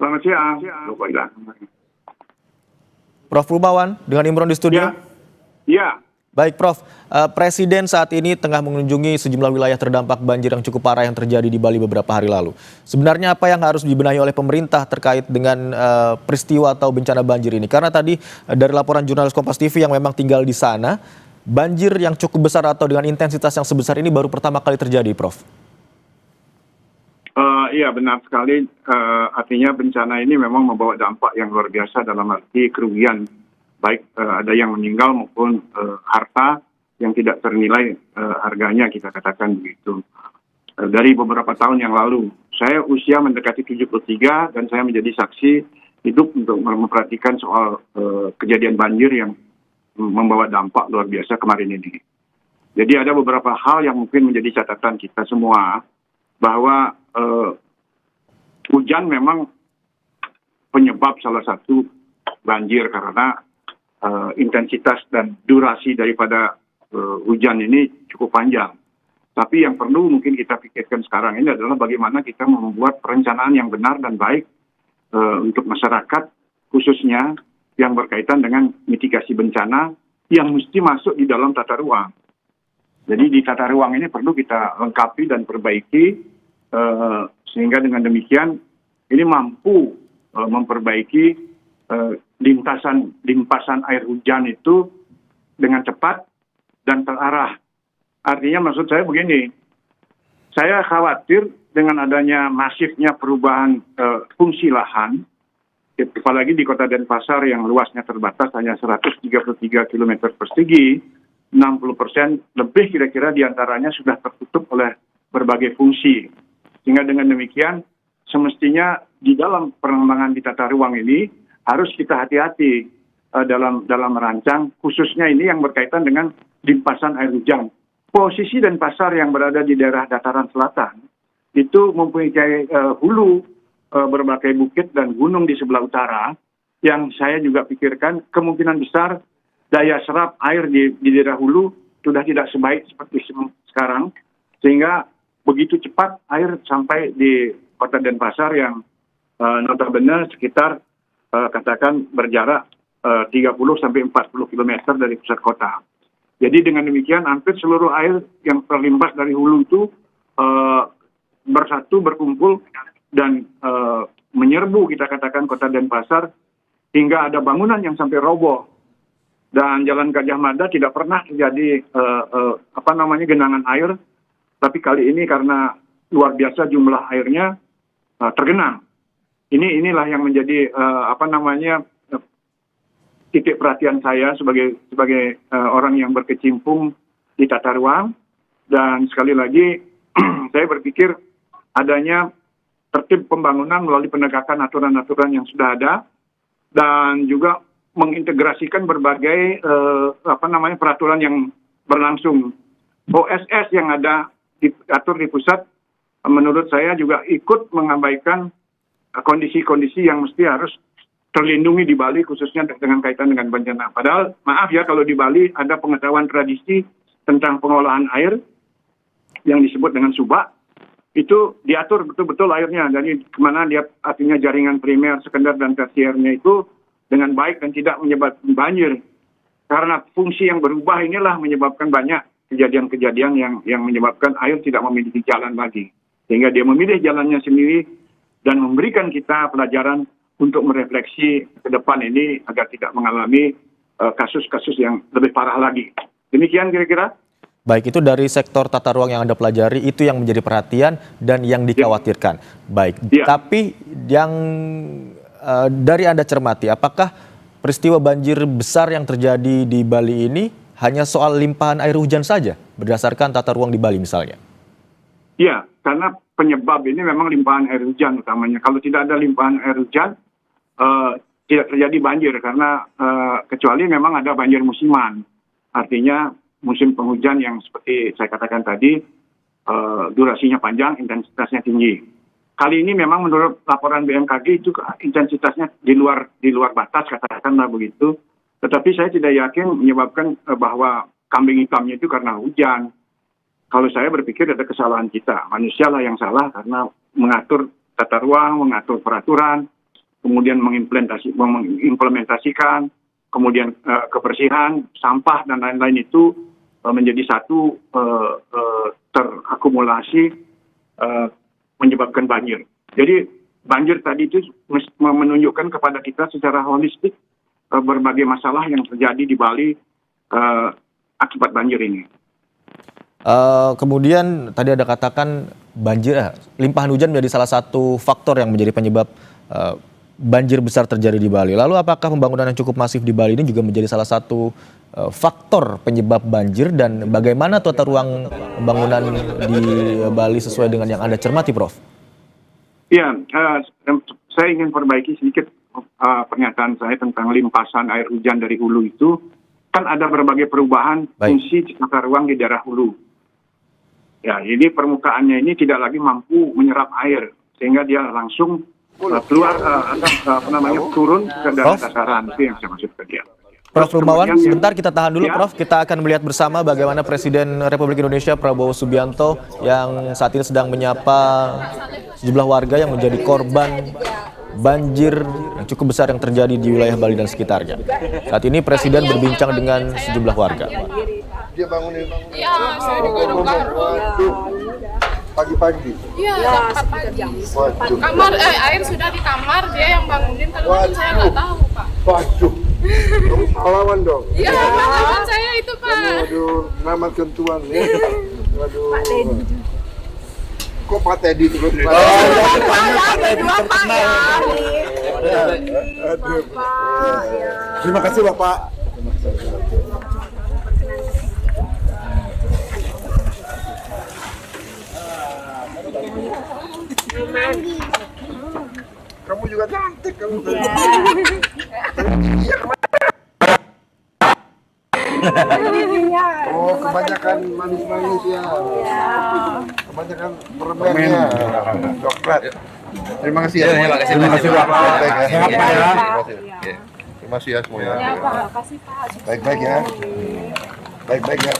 Selamat siang. Prof. Rumawan dengan Imron di studio. Ya. Baik Prof, Presiden saat ini tengah mengunjungi sejumlah wilayah terdampak banjir yang cukup parah yang terjadi di Bali beberapa hari lalu. Sebenarnya apa yang harus dibenahi oleh pemerintah terkait dengan peristiwa atau bencana banjir ini? Karena tadi dari laporan jurnalis Kompas TV yang memang tinggal di sana, banjir yang cukup besar atau dengan intensitas yang sebesar ini baru pertama kali terjadi, Prof. Iya benar sekali, artinya bencana ini memang membawa dampak yang luar biasa dalam arti kerugian, baik ada yang meninggal maupun harta yang tidak ternilai harganya, kita katakan begitu. Dari beberapa tahun yang lalu, saya usia mendekati 73 dan saya menjadi saksi hidup untuk memperhatikan soal kejadian banjir yang membawa dampak luar biasa kemarin ini. Jadi ada beberapa hal yang mungkin menjadi catatan kita semua, bahwa hujan memang penyebab salah satu banjir karena intensitas dan durasi daripada hujan ini cukup panjang. Tapi yang perlu mungkin kita pikirkan sekarang ini adalah bagaimana kita membuat perencanaan yang benar dan baik untuk masyarakat, khususnya yang berkaitan dengan mitigasi bencana yang mesti masuk di dalam tata ruang. Jadi di tata ruang ini perlu kita lengkapi dan perbaiki, sehingga dengan demikian ini mampu memperbaiki limpasan air hujan itu dengan cepat dan terarah. Artinya maksud saya begini, saya khawatir dengan adanya masifnya perubahan fungsi lahan, apalagi di Kota Denpasar yang luasnya terbatas hanya 133 km persegi, 60% lebih kira-kira diantaranya sudah tertutup oleh berbagai fungsi. Sehingga dengan demikian semestinya di dalam pengembangan di tata ruang ini harus kita hati-hati dalam merancang, khususnya ini yang berkaitan dengan limpasan air hujan. Posisi Denpasar yang berada di daerah dataran selatan itu mempunyai hulu berbagai bukit dan gunung di sebelah utara, yang saya juga pikirkan kemungkinan besar daya serap air di daerah hulu sudah tidak sebaik seperti sekarang, sehingga begitu cepat air sampai di Kota Denpasar yang notabene sekitar katakan berjarak 30 sampai 40 km dari pusat kota. Jadi dengan demikian hampir seluruh air yang terlimpah dari hulu itu bersatu, berkumpul dan menyerbu, kita katakan, Kota Denpasar, hingga ada bangunan yang sampai roboh. Dan Jalan Gajah Mada tidak pernah terjadi genangan air. Tapi kali ini karena luar biasa jumlah airnya tergenang. Inilah yang menjadi titik perhatian saya sebagai orang yang berkecimpung di tata ruang. Dan sekali lagi saya berpikir adanya tertib pembangunan melalui penegakan aturan-aturan yang sudah ada dan juga mengintegrasikan berbagai peraturan yang berlangsung. OSS yang ada diatur di pusat, menurut saya juga ikut mengabaikan kondisi-kondisi yang mesti harus terlindungi di Bali, khususnya dengan kaitan dengan bencana. Padahal maaf ya, kalau di Bali ada pengetahuan tradisi tentang pengolahan air yang disebut dengan subak, itu diatur betul-betul airnya dari kemana dia, artinya jaringan primer, sekunder dan tersiernya itu dengan baik dan tidak menyebabkan banjir. Karena fungsi yang berubah inilah menyebabkan banyak kejadian-kejadian yang menyebabkan air tidak memiliki jalan lagi. Sehingga dia memilih jalannya sendiri dan memberikan kita pelajaran untuk merefleksi ke depan ini agar tidak mengalami kasus-kasus yang lebih parah lagi. Demikian kira-kira. Baik, itu dari sektor tata ruang yang Anda pelajari, itu yang menjadi perhatian dan yang dikhawatirkan. Baik, tapi yang dari Anda cermati, apakah peristiwa banjir besar yang terjadi di Bali ini hanya soal limpahan air hujan saja berdasarkan tata ruang di Bali misalnya? Iya, karena penyebab ini memang limpahan air hujan utamanya. Kalau tidak ada limpahan air hujan, tidak terjadi banjir karena kecuali memang ada banjir musiman. Artinya musim penghujan yang seperti saya katakan tadi, durasinya panjang, intensitasnya tinggi. Kali ini memang menurut laporan BMKG itu intensitasnya di luar batas, katakanlah begitu. Tetapi saya tidak yakin menyebabkan bahwa kambing hitamnya itu karena hujan. Kalau saya berpikir ada kesalahan kita, manusialah yang salah karena mengatur tata ruang, mengatur peraturan, kemudian mengimplementasikan, kemudian kebersihan, sampah dan lain-lain itu menjadi satu terakumulasi menyebabkan banjir. Jadi banjir tadi itu menunjukkan kepada kita secara holistik berbagai masalah yang terjadi di Bali akibat banjir ini. Kemudian tadi ada katakan limpahan hujan menjadi salah satu faktor yang menjadi penyebab banjir besar terjadi di Bali. Lalu apakah pembangunan yang cukup masif di Bali ini juga menjadi salah satu faktor penyebab banjir, dan bagaimana tata ruang pembangunan di Bali sesuai dengan yang Anda cermati, Prof? Ya, saya ingin perbaiki sedikit pernyataan saya tentang limpasan air hujan dari hulu itu. Kan ada berbagai perubahan fungsi tata ruang di daerah hulu. Ya, jadi permukaannya ini tidak lagi mampu menyerap air, sehingga dia langsung keluar turun ke daerah dataran. Itu yang saya maksudkan dia. Prof Rumawan, sebentar kita tahan dulu, Prof. Kita akan melihat bersama bagaimana Presiden Republik Indonesia Prabowo Subianto yang saat ini sedang menyapa sejumlah warga yang menjadi korban banjir yang cukup besar yang terjadi di wilayah Bali dan sekitarnya. Saat ini Presiden berbincang dengan sejumlah warga. Dia bangunin. Iya, saya juga dengar. Pagi-pagi. Iya, jam 4 pagi. Kamar air sudah di kamar, dia yang bangunin. Kalau saya nggak tahu, Pak. Waduh. Pahlawan dong. Iya, pahlawan saya itu, Pak. Waduh, nama kentuan ya. Waduh. Kok Pak Teddy itu? Pak Teddy terkenal. Terima kasih Bapak. Kamu juga cantik kamu. Oh, kebanyakan manis-manis ya. Kebanyakan permennya. Coklat. Terima kasih ya. Terima kasih Pak. Sehat Pak ya. Terima kasih ya semuanya. Baik-baik ya. Baik-baik ya.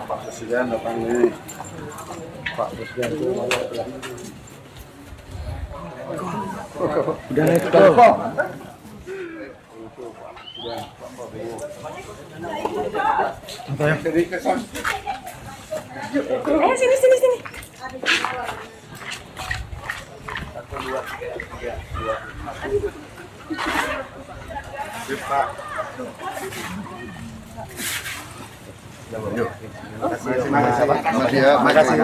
Pak Presiden datang nih. Pak Presiden itu udah naik ke Sini. Terima kasih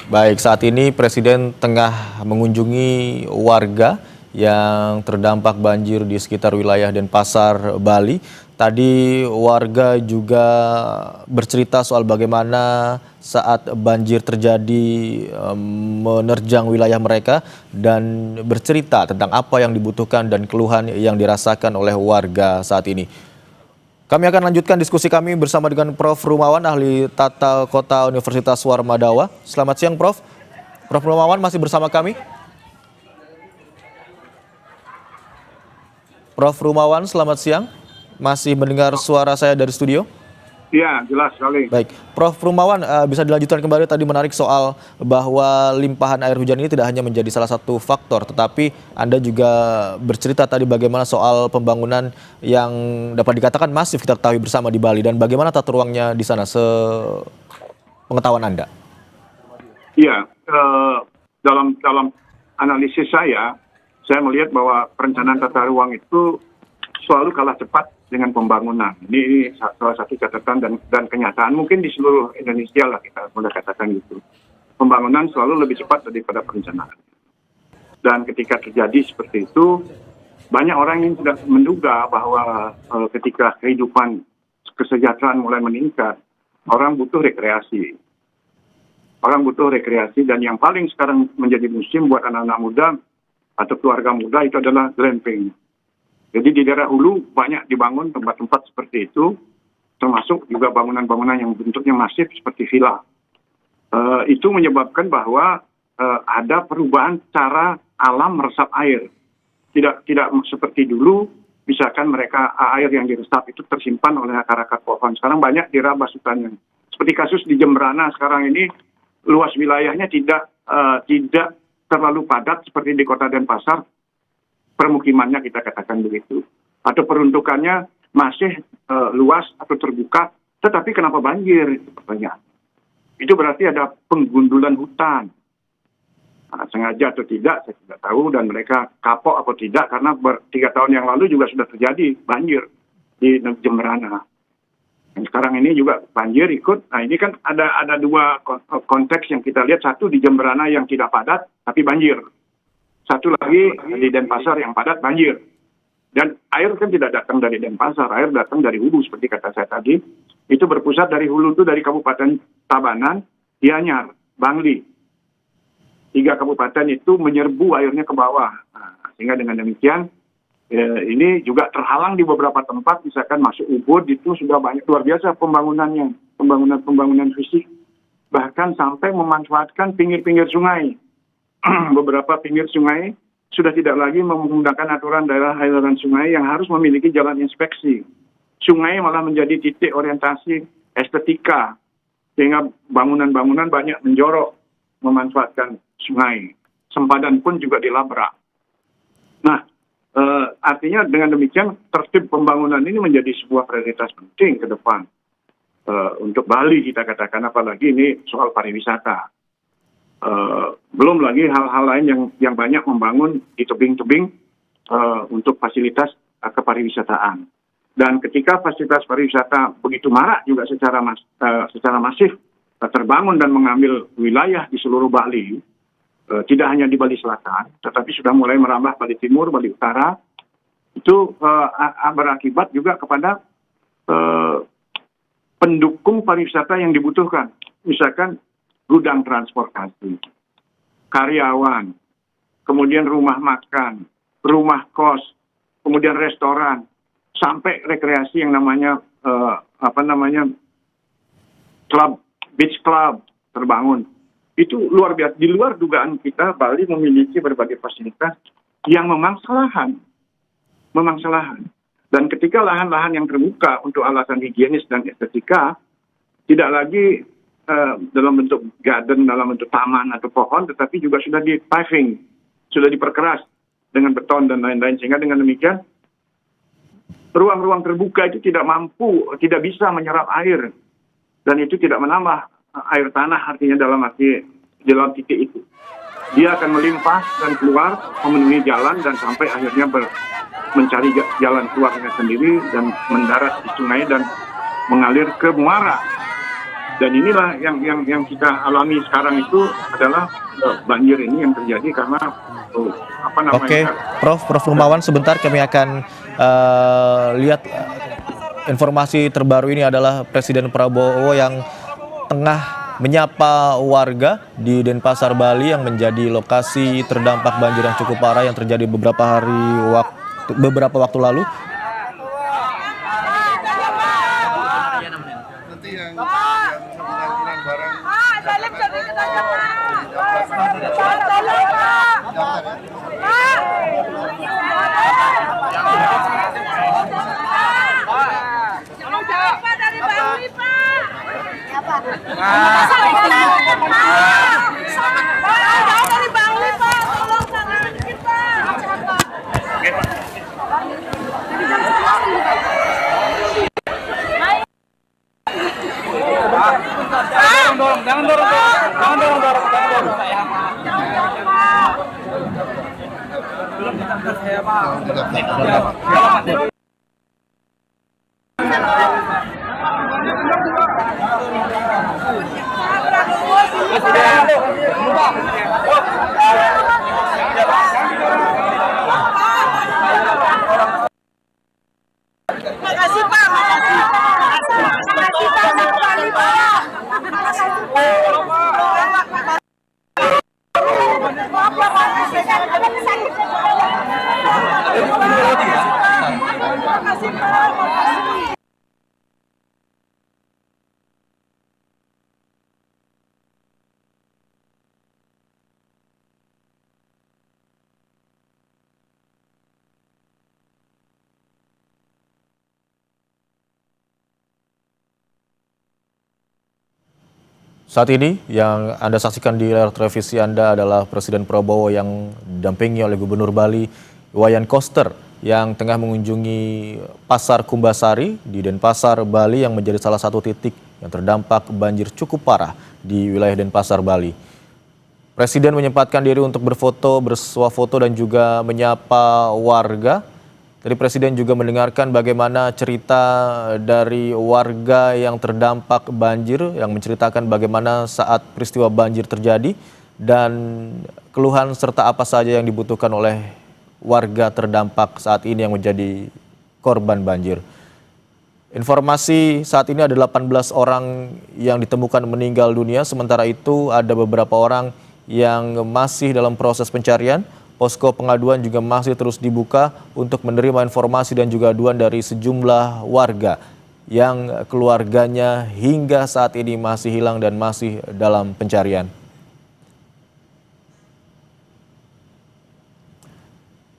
Baik, saat ini Presiden tengah mengunjungi warga yang terdampak banjir di sekitar wilayah Denpasar, Bali. Tadi warga juga bercerita soal bagaimana saat banjir terjadi menerjang wilayah mereka, dan bercerita tentang apa yang dibutuhkan dan keluhan yang dirasakan oleh warga saat ini. Kami akan lanjutkan diskusi kami bersama dengan Prof. Rumawan, ahli tata kota Universitas Warmadawa. Selamat siang, Prof. Prof. Rumawan masih bersama kami? Prof. Rumawan, selamat siang. Masih mendengar suara saya dari studio? Iya, jelas sekali. Baik, Prof. Rumawan, bisa dilanjutkan kembali tadi menarik soal bahwa limpahan air hujan ini tidak hanya menjadi salah satu faktor, tetapi Anda juga bercerita tadi bagaimana soal pembangunan yang dapat dikatakan masif kita ketahui bersama di Bali, dan bagaimana tata ruangnya di sana sepengetahuan Anda. Iya, dalam analisis saya melihat bahwa perencanaan tata ruang itu selalu kalah cepat dengan pembangunan. Ini salah satu catatan dan kenyataan mungkin di seluruh Indonesia lah, kita boleh katakan gitu. Pembangunan selalu lebih cepat daripada perencanaan. Dan ketika terjadi seperti itu, banyak orang yang sudah menduga bahwa ketika kehidupan kesejahteraan mulai meningkat, orang butuh rekreasi. Orang butuh rekreasi, dan yang paling sekarang menjadi musim buat anak-anak muda atau keluarga muda itu adalah glamping. Jadi di daerah hulu banyak dibangun tempat-tempat seperti itu, termasuk juga bangunan-bangunan yang bentuknya masif seperti villa. Itu menyebabkan bahwa ada perubahan cara alam meresap air. Tidak seperti dulu, misalkan mereka air yang diresap itu tersimpan oleh akar-akar pohon. Sekarang banyak dirabas hutannya. Seperti kasus di Jemberana sekarang ini, luas wilayahnya tidak terlalu padat seperti di Kota Denpasar. Permukimannya kita katakan begitu, atau peruntukannya masih luas atau terbuka, tetapi kenapa banjir? Itu pertanyaan. Itu berarti ada penggundulan hutan. Sengaja atau tidak, saya tidak tahu, dan mereka kapok atau tidak, karena 3 tahun yang lalu juga sudah terjadi banjir di Jemberana. Dan sekarang ini juga banjir ikut. Nah, ini kan ada 2 konteks yang kita lihat. Satu di Jemberana yang tidak padat, tapi banjir. Satu lagi di Denpasar yang padat banjir. Dan air kan tidak datang dari Denpasar, air datang dari hulu seperti kata saya tadi. Itu berpusat dari hulu itu dari Kabupaten Tabanan, Gianyar, Bangli. 3 kabupaten itu menyerbu airnya ke bawah. Nah, sehingga dengan demikian ini juga terhalang di beberapa tempat, misalkan masuk Ubud itu sudah banyak luar biasa pembangunannya, pembangunan fisik. Bahkan sampai memanfaatkan pinggir-pinggir sungai. Beberapa pinggir sungai sudah tidak lagi menggunakan aturan daerah aliran sungai yang harus memiliki jalan inspeksi. Sungai malah menjadi titik orientasi estetika, sehingga bangunan-bangunan banyak menjorok memanfaatkan sungai. Sempadan pun juga dilabrak. Nah, artinya dengan demikian tertib pembangunan ini menjadi sebuah prioritas penting ke depan untuk Bali, kita katakan, apalagi ini soal pariwisata. Belum lagi hal-hal lain yang banyak membangun di tebing-tebing untuk fasilitas kepariwisataan. Dan ketika fasilitas pariwisata begitu marak juga secara masif terbangun dan mengambil wilayah di seluruh Bali, tidak hanya di Bali Selatan, tetapi sudah mulai merambah Bali Timur, Bali Utara, itu berakibat juga kepada pendukung pariwisata yang dibutuhkan. Misalkan gudang transportasi, karyawan, kemudian rumah makan, rumah kos, kemudian restoran, sampai rekreasi yang namanya klub, beach club terbangun. Itu luar biasa. Di luar dugaan kita, Bali memiliki berbagai fasilitas yang memangsa lahan. Dan ketika lahan-lahan yang terbuka untuk alasan higienis dan estetika, tidak lagi dalam bentuk garden, dalam bentuk taman atau pohon, tetapi juga sudah di-paving, sudah diperkeras dengan beton dan lain-lain. Sehingga dengan demikian, ruang-ruang terbuka itu tidak bisa menyerap air. Dan itu tidak menambah air tanah, artinya dalam titik itu. Dia akan melimpah dan keluar, memenuhi jalan, dan sampai akhirnya mencari jalan keluarnya sendiri, dan mendarat di sungai dan mengalir ke muara. Dan inilah yang kita alami sekarang itu adalah banjir ini yang terjadi karena Oke, Prof. Rumawan, sebentar kami akan lihat informasi terbaru. Ini adalah Presiden Prabowo yang tengah menyapa warga di Denpasar, Bali, yang menjadi lokasi terdampak banjir yang cukup parah yang terjadi beberapa waktu lalu. Pak dari Bali, Pak. Makasih Pak, makasih. Makasih Pak, makasih Pak. Maaf ya Pak, ada sakit. Makasih Pak, makasih. Saat ini yang Anda saksikan di layar televisi Anda adalah Presiden Prabowo yang didampingi oleh Gubernur Bali Iwayan Koster yang tengah mengunjungi Pasar Kumbasari di Denpasar, Bali yang menjadi salah satu titik yang terdampak banjir cukup parah di wilayah Denpasar, Bali. Presiden menyempatkan diri untuk berfoto, bersuah foto dan juga menyapa warga. Tadi Presiden juga mendengarkan bagaimana cerita dari warga yang terdampak banjir, yang menceritakan bagaimana saat peristiwa banjir terjadi dan keluhan serta apa saja yang dibutuhkan oleh warga terdampak saat ini yang menjadi korban banjir. Informasi saat ini ada 18 orang yang ditemukan meninggal dunia, sementara itu ada beberapa orang yang masih dalam proses pencarian. Posko pengaduan juga masih terus dibuka untuk menerima informasi dan juga aduan dari sejumlah warga yang keluarganya hingga saat ini masih hilang dan masih dalam pencarian.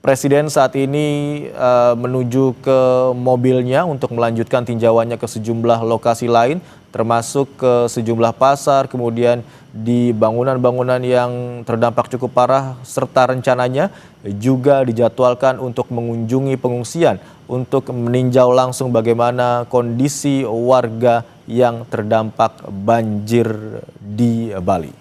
Presiden saat ini menuju ke mobilnya untuk melanjutkan tinjauannya ke sejumlah lokasi lain, termasuk ke sejumlah pasar, kemudian di bangunan-bangunan yang terdampak cukup parah, serta rencananya juga dijadwalkan untuk mengunjungi pengungsian untuk meninjau langsung bagaimana kondisi warga yang terdampak banjir di Bali.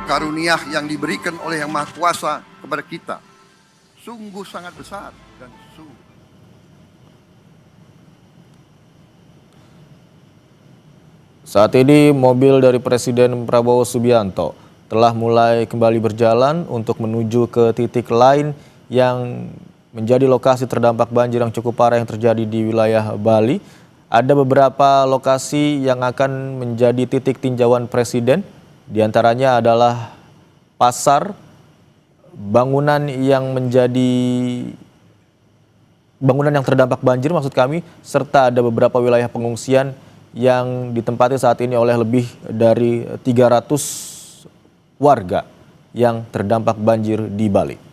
Karunia yang diberikan oleh Yang Maha Kuasa kepada kita sungguh sangat besar dan sungguh. Saat ini mobil dari Presiden Prabowo Subianto telah mulai kembali berjalan untuk menuju ke titik lain yang menjadi lokasi terdampak banjir yang cukup parah yang terjadi di wilayah Bali. Ada beberapa lokasi yang akan menjadi titik tinjauan Presiden. Di antaranya adalah pasar, bangunan yang terdampak banjir maksud kami, serta ada beberapa wilayah pengungsian yang ditempati saat ini oleh lebih dari 300 warga yang terdampak banjir di Bali.